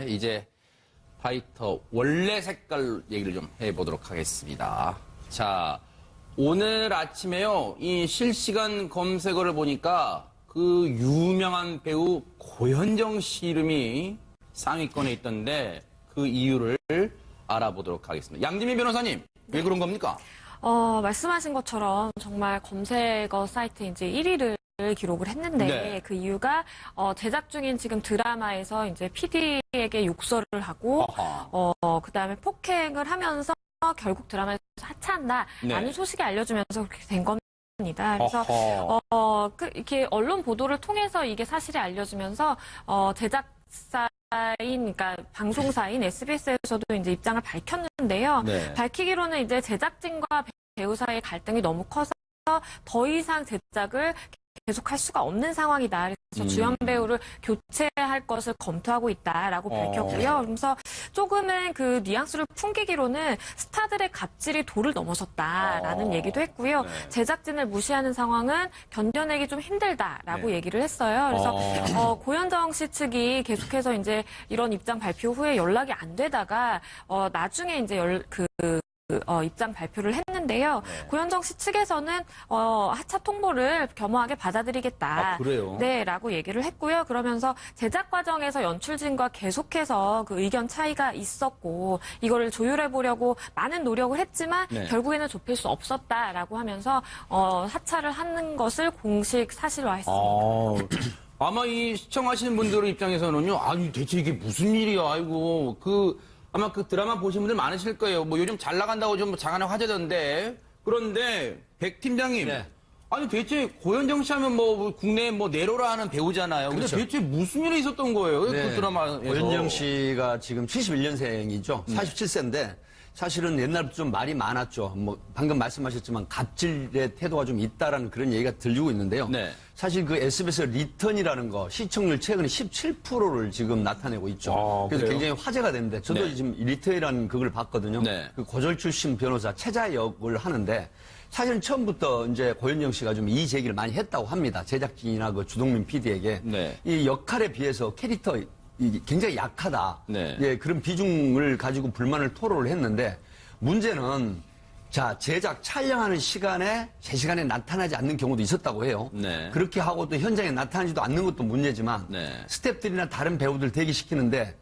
이제 파이터 원래 색깔 얘기를 좀 해보도록 하겠습니다. 자, 오늘 아침에요, 이 실시간 검색어를 보니까 그 유명한 배우 고현정 씨 이름이 상위권에 있던데 그 이유를 알아보도록 하겠습니다. 양지민 변호사님, 왜 그런 겁니까? 말씀하신 것처럼 정말 검색어 사이트 이제 1위를 기록을 했는데 네. 그 이유가 제작 중인 지금 드라마에서 이제 PD에게 욕설을 하고 그다음에 폭행을 하면서 결국 드라마에서 하차한다라는 네. 소식이 알려주면서 그렇게 된 겁니다. 그래서 이렇게 언론 보도를 통해서 이게 사실이 알려지면서 제작사인, 그러니까 방송사인 SBS에서도 이제 입장을 밝혔는데요. 네. 밝히기로는 이제 제작진과 배우 사이의 갈등이 너무 커서 더 이상 제작을 계속할 수가 없는 상황이다. 그래서 주연 배우를 교체할 것을 검토하고 있다라고 밝혔고요. 그래서 조금은 그 뉘앙스를 풍기기로는 스타들의 갑질이 도를 넘어섰다라는 얘기도 했고요. 네. 제작진을 무시하는 상황은 견뎌내기 좀 힘들다라고 네. 얘기를 했어요. 그래서 고현정 씨 측이 계속해서 이제 이런 입장 발표 후에 연락이 안 되다가 나중에 이제 입장 발표를 했는데요. 네. 고현정 씨 측에서는 하차 통보를 겸허하게 받아들이겠다. 아, 그래요? 네, 라고 얘기를 했고요. 그러면서 제작 과정에서 연출진과 계속해서 그 의견 차이가 있었고 이거를 조율해 보려고 많은 노력을 했지만 네. 결국에는 좁힐 수 없었다라고 하면서 하차를 하는 것을 공식 사실화했습니다. 아마 이 시청하시는 분들 입장에서는요, 아니, 대체 이게 무슨 일이야, 아이고. 아마 그 드라마 보신 분들 많으실 거예요. 뭐 요즘 잘 나간다고 좀 장안의 화제던데. 그런데, 백 팀장님. 네. 아니, 대체 고현정 씨 하면 뭐 국내에 뭐 내로라 하는 배우잖아요. 근데 그렇죠. 대체 무슨 일이 있었던 거예요? 네. 그 드라마에서. 고현정 씨가 지금 71년생이죠. 47세인데 사실은 옛날부터 좀 말이 많았죠. 뭐 방금 말씀하셨지만 갑질의 태도가 좀 있다라는 그런 얘기가 들리고 있는데요. 네. 사실 그 SBS 리턴이라는 거 시청률 최근에 17%를 지금 나타내고 있죠. 그래서 그래요? 굉장히 화제가 됐는데 저도 네. 지금 리턴이라는 그걸 봤거든요. 네. 그 고졸 출신 변호사 최자 역을 하는데 사실은 처음부터 이제 고현정 씨가 좀 이의 제기를 많이 했다고 합니다. 제작진이나 그 주동민 PD에게 네. 이 역할에 비해서 캐릭터 굉장히 약하다. 네. 예, 그런 비중을 가지고 불만을 토로를 했는데 문제는 자, 제작 촬영하는 시간에 제 시간에 나타나지 않는 경우도 있었다고 해요. 네. 그렇게 하고 또 현장에 나타나지도 않는 것도 문제지만 네. 스태프들이나 다른 배우들 대기시키는데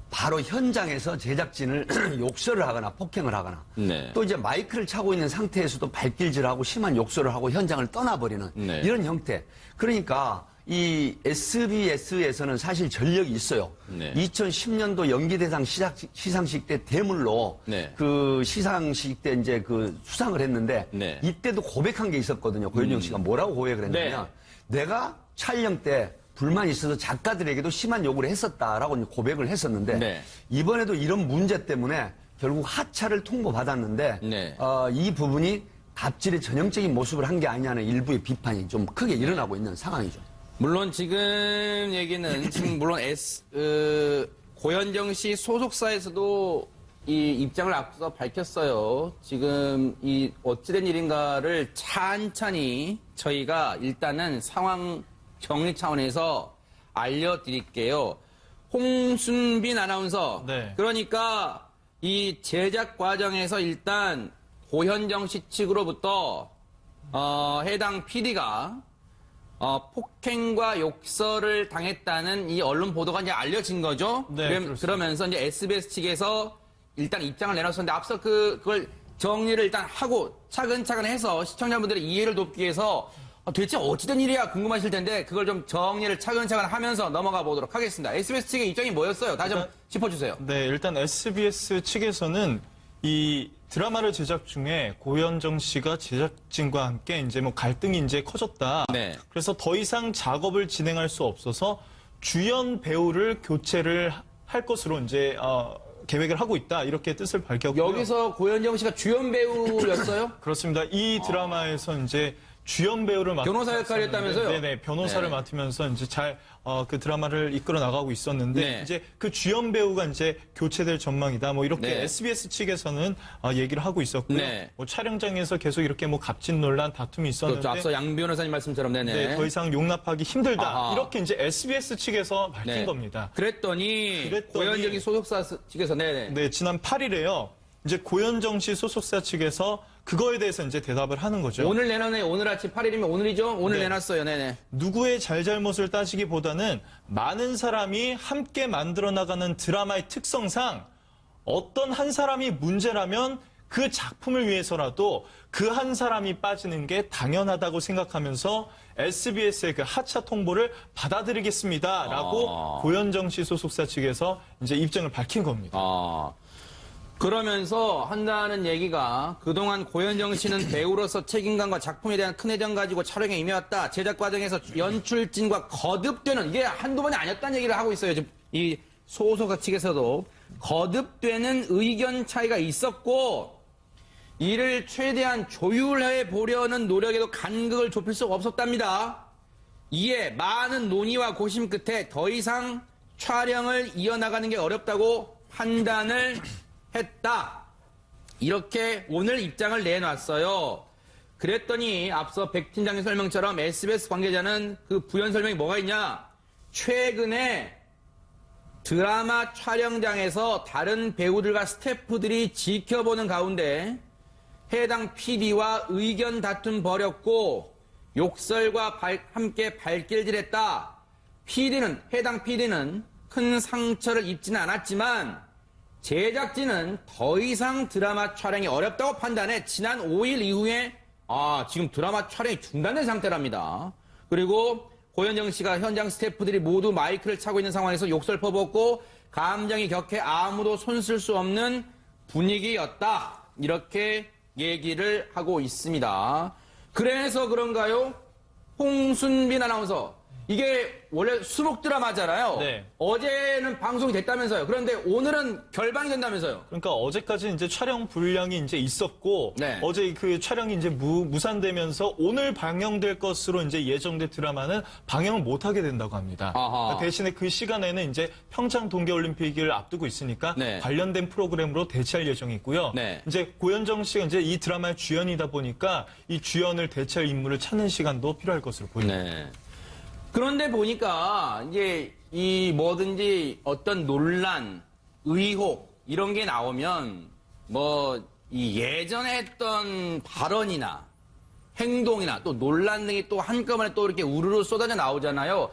바로 현장에서 제작진을 욕설을 하거나 폭행을 하거나 네. 또 이제 마이크를 차고 있는 상태에서도 발길질하고 심한 욕설을 하고 현장을 떠나버리는 네. 이런 형태. 그러니까 이 SBS에서는 사실 전력이 있어요. 네. 2010년도 연기대상 시상식 때 대물로 네. 그 시상식 때 이제 그 수상을 했는데 네. 이때도 고백한 게 있었거든요. 고현정 씨가 뭐라고 고백을 했냐면 내가 촬영 때 불만이 있어서 작가들에게도 심한 요구를 했었다라고 고백을 했었는데 네. 이번에도 이런 문제 때문에 결국 하차를 통보받았는데 네. 이 부분이 갑질의 전형적인 모습을 한 게 아니냐는 일부의 비판이 좀 크게 일어나고 있는 상황이죠. 물론 지금 얘기는 지금 물론 고현정 씨 소속사에서도 이 입장을 앞서 밝혔어요. 지금 이 어찌된 일인가를 찬찬히 저희가 일단은 상황 정리 차원에서 알려드릴게요. 홍순빈 아나운서. 네. 그러니까 이 제작 과정에서 일단 고현정 씨 측으로부터 해당 PD가 폭행과 욕설을 당했다는 이 언론 보도가 이제 알려진 거죠. 네, 그렇습니다. 그러면서 이제 SBS 측에서 일단 입장을 내놨었는데 앞서 그걸 정리를 일단 하고 차근차근 해서 시청자분들의 이해를 돕기 위해서 대체 어찌된 일이야 궁금하실 텐데 그걸 좀 정리를 차근차근 하면서 넘어가 보도록 하겠습니다. SBS 측의 입장이 뭐였어요? 다시 좀 짚어주세요. 네, 일단 SBS 측에서는 이 드라마를 제작 중에 고현정 씨가 제작진과 함께 이제 뭐 갈등이 이제 커졌다. 네. 그래서 더 이상 작업을 진행할 수 없어서 주연 배우를 교체를 할 것으로 이제 계획을 하고 있다. 이렇게 뜻을 밝혔고요. 여기서 고현정 씨가 주연 배우였어요? 그렇습니다. 이 드라마에서 이제 주연 배우를 변호사 역할이었다면서요? 네네, 변호사를 네. 맡으면서 이제 잘 그 드라마를 이끌어 나가고 있었는데 네. 이제 그 주연 배우가 이제 교체될 전망이다. 뭐 이렇게 네. SBS 측에서는 얘기를 하고 있었고요. 네. 뭐 촬영장에서 계속 이렇게 뭐 갑질 논란, 다툼이 있었는데 그렇죠. 앞서 양 변호사님 말씀처럼 네네. 네, 더 이상 용납하기 힘들다. 아하. 이렇게 이제 SBS 측에서 밝힌 네. 겁니다. 그랬더니 고현정이 소속사 측에서 네네. 네, 지난 8일에요. 이제 고현정 씨 소속사 측에서 그거에 대해서 이제 대답을 하는 거죠. 오늘 내놨네. 오늘 아침 8일이면 오늘이죠? 오늘 네. 내놨어요. 네네. 누구의 잘잘못을 따지기보다는 많은 사람이 함께 만들어 나가는 드라마의 특성상 어떤 한 사람이 문제라면 그 작품을 위해서라도 그 한 사람이 빠지는 게 당연하다고 생각하면서 SBS의 그 하차 통보를 받아들이겠습니다라고 고현정 씨 소속사 측에서 이제 입장을 밝힌 겁니다. 그러면서 한다는 얘기가 그동안 고현정 씨는 배우로서 책임감과 작품에 대한 큰 애정 가지고 촬영에 임해왔다. 제작 과정에서 연출진과 거듭되는 이게 한두 번이 아니었다는 얘기를 하고 있어요. 지금 이 소속사 측에서도 거듭되는 의견 차이가 있었고 이를 최대한 조율해 보려는 노력에도 간극을 좁힐 수가 없었답니다. 이에 많은 논의와 고심 끝에 더 이상 촬영을 이어나가는 게 어렵다고 판단을 했다. 이렇게 오늘 입장을 내놨어요. 그랬더니 앞서 백 팀장의 설명처럼 SBS 관계자는 그 부연 설명이 뭐가 있냐. 최근에 드라마 촬영장에서 다른 배우들과 스태프들이 지켜보는 가운데 해당 PD와 의견 다툼 벌였고 욕설과 함께 발길질했다. 해당 PD는 큰 상처를 입지는 않았지만 제작진은 더 이상 드라마 촬영이 어렵다고 판단해 지난 5일 이후에 지금 드라마 촬영이 중단된 상태랍니다. 그리고 고현정 씨가 현장 스태프들이 모두 마이크를 차고 있는 상황에서 욕설 퍼붓고 감정이 격해 아무도 손쓸 수 없는 분위기였다. 이렇게 얘기를 하고 있습니다. 그래서 그런가요? 홍순빈 아나운서. 이게 원래 수목 드라마잖아요. 네. 어제는 방송이 됐다면서요. 그런데 오늘은 결방이 된다면서요. 그러니까 어제까지 이제 촬영 분량이 이제 있었고 네. 어제 그 촬영이 이제 무산되면서 오늘 방영될 것으로 이제 예정된 드라마는 방영을 못 하게 된다고 합니다. 그러니까 대신에 그 시간에는 이제 평창 동계올림픽을 앞두고 있으니까 네. 관련된 프로그램으로 대체할 예정이고요. 네. 이제 고현정 씨가 이제 이 드라마의 주연이다 보니까 이 주연을 대체할 인물을 찾는 시간도 필요할 것으로 보입니다. 네. 그런데 보니까 이제 이 뭐든지 어떤 논란, 의혹 이런 게 나오면 뭐 이 예전에 했던 발언이나 행동이나 또 논란 등이 또 한꺼번에 또 이렇게 우르르 쏟아져 나오잖아요.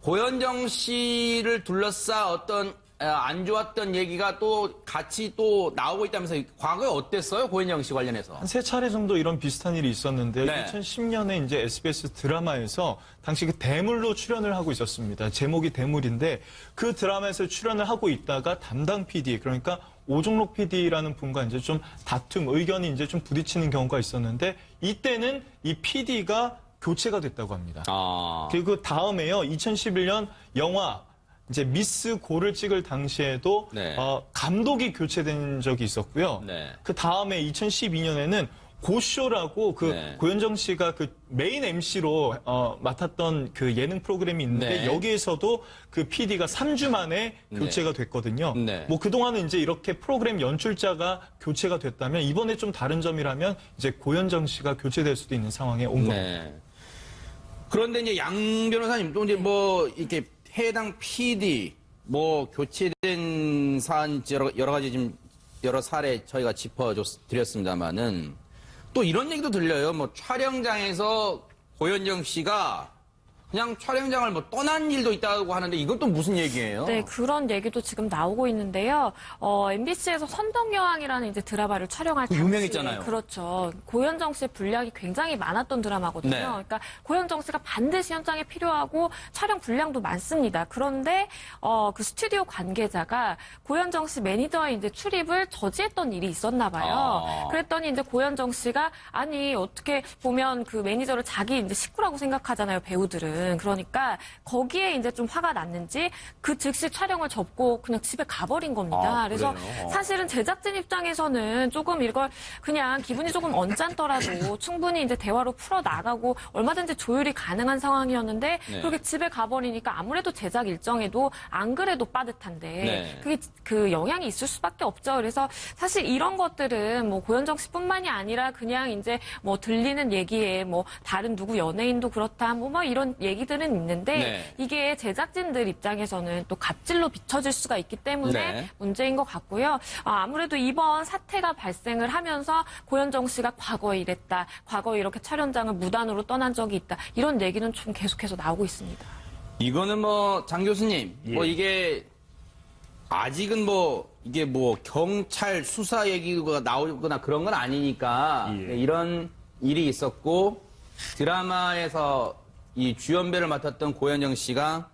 고현정 씨를 둘러싸 어떤 안 좋았던 얘기가 또 같이 또 나오고 있다면서 과거에 어땠어요? 고현정 씨 관련해서. 한 3차례 정도 이런 비슷한 일이 있었는데 네. 2010년에 이제 SBS 드라마에서 당시 그 대물로 출연을 하고 있었습니다. 제목이 대물인데 그 드라마에서 출연을 하고 있다가 담당 PD 그러니까 오종록 PD라는 분과 이제 좀 다툼, 의견이 이제 좀 부딪히는 경우가 있었는데 이때는 이 PD가 교체가 됐다고 합니다. 그리고 그 다음에요. 2011년 영화 이제 미스 고를 찍을 당시에도 네. 감독이 교체된 적이 있었고요. 네. 그 다음에 2012년에는 고쇼라고 그 네. 고현정 씨가 그 메인 MC로 맡았던 그 예능 프로그램이 있는데 네. 여기에서도 그 PD가 3주 만에 교체가 됐거든요. 네. 뭐 그동안은 이제 이렇게 프로그램 연출자가 교체가 됐다면 이번에 좀 다른 점이라면 이제 고현정 씨가 교체될 수도 있는 상황에 온 겁니다. 네. 그런데 이제 양 변호사님 또 이제 뭐 이렇게 해당 PD 뭐 교체된 사안 여러 가지 지금 여러 사례 저희가 짚어드렸습니다만은 또 이런 얘기도 들려요. 뭐 촬영장에서 고현정 씨가 그냥 촬영장을 뭐 떠난 일도 있다고 하는데 이것도 무슨 얘기예요? 네, 그런 얘기도 지금 나오고 있는데요. MBC에서 선덕여왕이라는 이제 드라마를 촬영할 당시에 유명했잖아요. 그렇죠. 고현정 씨의 분량이 굉장히 많았던 드라마거든요. 네. 그러니까 고현정 씨가 반드시 현장에 필요하고 촬영 분량도 많습니다. 그런데 그 스튜디오 관계자가 고현정 씨 매니저의 이제 출입을 저지했던 일이 있었나 봐요. 그랬더니 이제 고현정 씨가 아니 어떻게 보면 그 매니저를 자기 이제 식구라고 생각하잖아요, 배우들은. 거거든. 그러니까 거기에 이제 좀 화가 났는지 그 즉시 촬영을 접고 그냥 집에 가버린 겁니다. 아, 그래서 그래요? 사실은 제작진 입장에서는 조금 이걸 그냥 기분이 조금 언짢더라도 충분히 이제 대화로 풀어 나가고 얼마든지 조율이 가능한 상황이었는데 네. 그렇게 집에 가버리니까 아무래도 제작 일정에도 안 그래도 빠듯한데 네. 그게 그 영향이 있을 수밖에 없죠. 그래서 사실 이런 것들은 뭐 고현정 씨뿐만이 아니라 그냥 이제 뭐 들리는 얘기에 뭐 다른 누구 연예인도 그렇다 뭐 이런 얘기들은 있는데 네. 이게 제작진들 입장에서는 또 갑질로 비춰질 수가 있기 때문에 네. 문제인 것 같고요. 아무래도 이번 사태가 발생을 하면서 고현정 씨가 과거에 이랬다, 과거에 이렇게 촬영장을 무단으로 떠난 적이 있다 이런 얘기는 좀 계속해서 나오고 있습니다. 이거는 뭐 장 교수님, 예. 뭐 이게 아직은 뭐 이게 뭐 경찰 수사 얘기가 나오거나 그런 건 아니니까 예. 이런 일이 있었고 드라마에서 이 주연배를 맡았던 고현정 씨가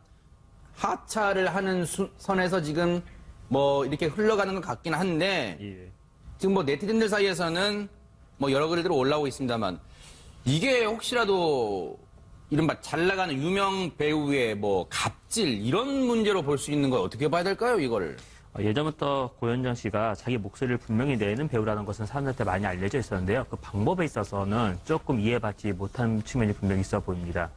하차를 하는 선에서 지금 뭐 이렇게 흘러가는 것 같긴 한데 예. 지금 뭐 네티즌들 사이에서는 뭐 여러 글들이 올라오고 있습니다만 이게 혹시라도 이른바 잘 나가는 유명 배우의 뭐 갑질 이런 문제로 볼 수 있는 걸 어떻게 봐야 될까요, 이거를? 예전부터 고현정 씨가 자기 목소리를 분명히 내는 배우라는 것은 사람들한테 많이 알려져 있었는데요. 그 방법에 있어서는 조금 이해받지 못한 측면이 분명히 있어 보입니다.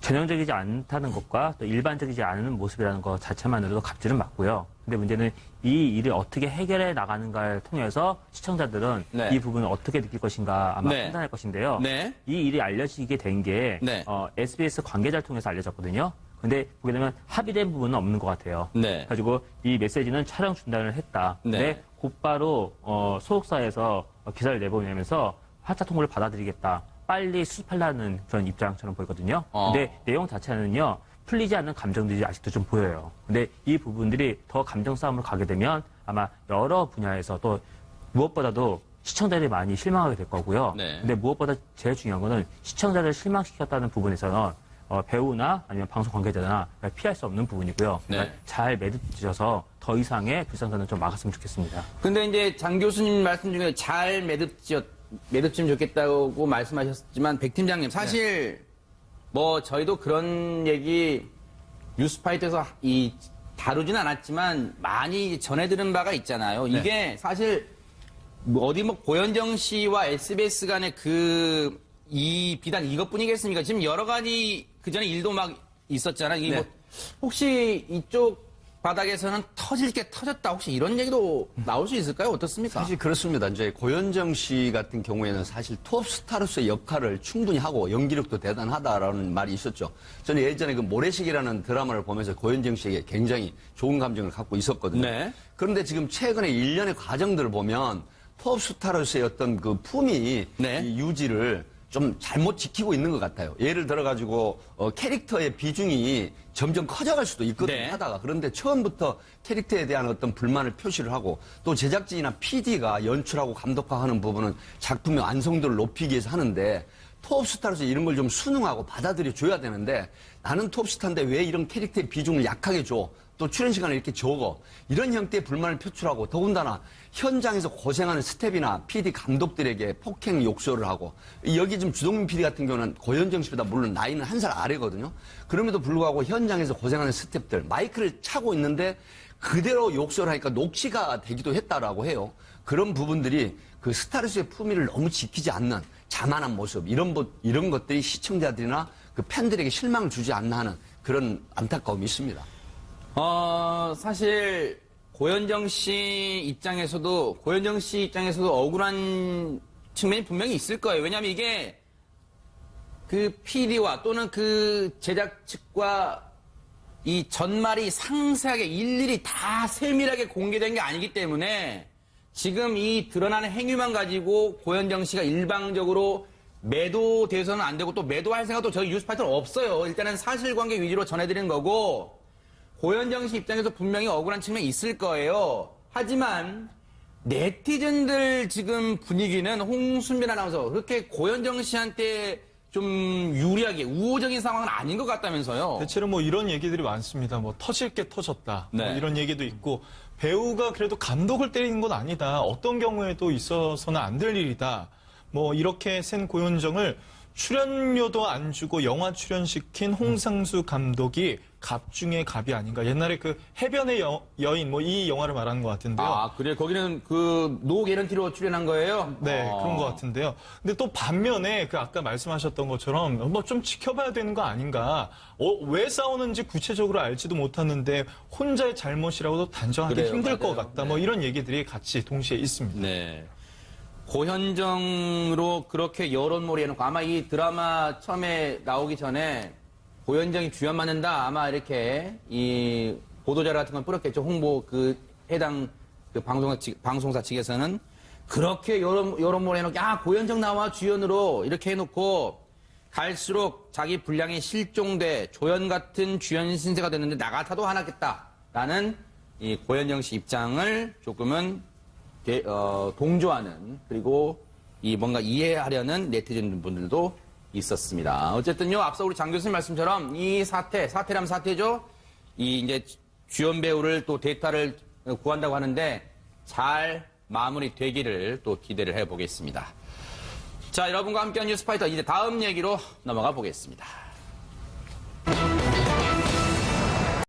전형적이지 않다는 것과 또 일반적이지 않은 모습이라는 것 자체만으로도 갑질은 맞고요. 근데 문제는 이 일을 어떻게 해결해 나가는가를 통해서 시청자들은 네. 이 부분을 어떻게 느낄 것인가 아마 네. 판단할 것인데요. 네. 이 일이 알려지게 된 게 네. SBS 관계자를 통해서 알려졌거든요. 근데 보게 되면 합의된 부분은 없는 것 같아요. 네. 가지고 이 메시지는 촬영 중단을 했다. 네. 근데 곧바로 소속사에서 기사를 내보내면서 하차 통보를 받아들이겠다. 빨리 수습하려는 그런 입장처럼 보이거든요. 근데 내용 자체는요. 풀리지 않는 감정들이 아직도 좀 보여요. 근데 이 부분들이 더 감정 싸움으로 가게 되면 아마 여러 분야에서 또 무엇보다도 시청자들이 많이 실망하게 될 거고요. 네. 근데 무엇보다 제일 중요한 거는 시청자를 실망시켰다는 부분에서는 배우나 아니면 방송 관계자나 피할 수 없는 부분이고요. 네. 그러니까 잘 매듭지어서 더 이상의 불상사는 좀 막았으면 좋겠습니다. 근데 이제 장 교수님 말씀 중에 잘 매듭지면 좋겠다고 말씀하셨지만 백 팀장님 사실 뭐 저희도 그런 얘기 뉴스파이트에서 다루진 않았지만 많이 전해들은 바가 있잖아요. 이게 사실 뭐 어디 뭐 고현정 씨와 SBS 간의 이 비단 이것뿐이겠습니까? 지금 여러 가지 그 전에 일도 막 있었잖아요. 이게 네. 뭐 혹시 이쪽 바닥에서는 터질 게 터졌다. 혹시 이런 얘기도 나올 수 있을까요? 어떻습니까? 사실 그렇습니다. 이제 고현정 씨 같은 경우에는 사실 톱스타로서의 역할을 충분히 하고 연기력도 대단하다라는 말이 있었죠. 저는 예전에 그 모래시계라는 드라마를 보면서 고현정 씨에게 굉장히 좋은 감정을 갖고 있었거든요. 네. 그런데 지금 최근에 일련의 과정들을 보면 톱스타로서의 어떤 그 품위 네. 이 유지를 좀 잘못 지키고 있는 것 같아요. 예를 들어가지고 캐릭터의 비중이 점점 커져갈 수도 있거든요. 네. 하다가. 그런데 처음부터 캐릭터에 대한 어떤 불만을 표시를 하고 또 제작진이나 PD가 연출하고 감독하는 부분은 작품의 완성도를 높이기 위해서 하는데 톱스타로서 이런 걸 좀 순응하고 받아들여 줘야 되는데 나는 톱스타인데 왜 이런 캐릭터의 비중을 약하게 줘? 또 출연 시간을 이렇게 적어. 이런 형태의 불만을 표출하고 더군다나 현장에서 고생하는 스텝이나 PD 감독들에게 폭행 욕설을 하고 여기 지금 주동민 PD 같은 경우는 고현정 씨보다 물론 나이는 한 살 아래거든요. 그럼에도 불구하고 현장에서 고생하는 스텝들 마이크를 차고 있는데 그대로 욕설을 하니까 녹취가 되기도 했다라고 해요. 그런 부분들이 그 스타로서의 품위를 너무 지키지 않는 자만한 모습 이런 것들이 시청자들이나 그 팬들에게 실망을 주지 않나 하는 그런 안타까움이 있습니다. 사실 고현정 씨 입장에서도 억울한 측면이 분명히 있을 거예요. 왜냐하면 이게 그 PD와 또는 그 제작 측과 이 전말이 상세하게 일일이 다 세밀하게 공개된 게 아니기 때문에 지금 이 드러나는 행위만 가지고 고현정 씨가 일방적으로 매도돼서는 안 되고 또 매도할 생각도 저희 뉴스파이터는 없어요. 일단은 사실관계 위주로 전해드리는 거고 고현정 씨 입장에서 분명히 억울한 측면이 있을 거예요. 하지만 네티즌들 지금 분위기는 홍순빈 아나운서 그렇게 고현정 씨한테 좀 유리하게 우호적인 상황은 아닌 것 같다면서요. 대체로 뭐 이런 얘기들이 많습니다. 뭐 터질 게 터졌다. 네. 뭐 이런 얘기도 있고 배우가 그래도 감독을 때리는 건 아니다. 어떤 경우에도 있어서는 안 될 일이다. 뭐 이렇게 센 고현정을 출연료도 안 주고 영화 출연시킨 홍상수 감독이 갑 중에 갑이 아닌가. 옛날에 그 해변의 여인 뭐 이 영화를 말하는 것 같은데요. 아, 그래. 거기는 그 노 개런티로 출연한 거예요? 네, 그런 것 같은데요. 근데 또 반면에 그 아까 말씀하셨던 것처럼 뭐 좀 지켜봐야 되는 거 아닌가. 왜 싸우는지 구체적으로 알지도 못하는데 혼자의 잘못이라고도 단정하기 그래요, 힘들 것 맞아요. 같다. 뭐 네. 이런 얘기들이 같이 동시에 있습니다. 네. 고현정으로 그렇게 여론몰이 해놓고 아마 이 드라마 처음에 나오기 전에 고현정이 주연 맡는다 아마 이렇게 이 보도자료 같은 건 뿌렸겠죠. 홍보 그 해당 그 방송사 측에서는 그렇게 여론몰이 해놓고 야 고현정 나와 주연으로 이렇게 해놓고 갈수록 자기 분량이 실종돼 조연 같은 주연 신세가 됐는데 나 같아도 화났겠다라는 이 고현정 씨 입장을 조금은 동조하는 그리고 이 뭔가 이해하려는 네티즌 분들도 있었습니다. 어쨌든요, 앞서 우리 장 교수님 말씀처럼 이 사태라면 사태죠. 이 이제 주연 배우를 또 데이터를 구한다고 하는데 잘 마무리되기를 또 기대를 해보겠습니다. 자, 여러분과 함께한 뉴스파이터 이제 다음 얘기로 넘어가 보겠습니다.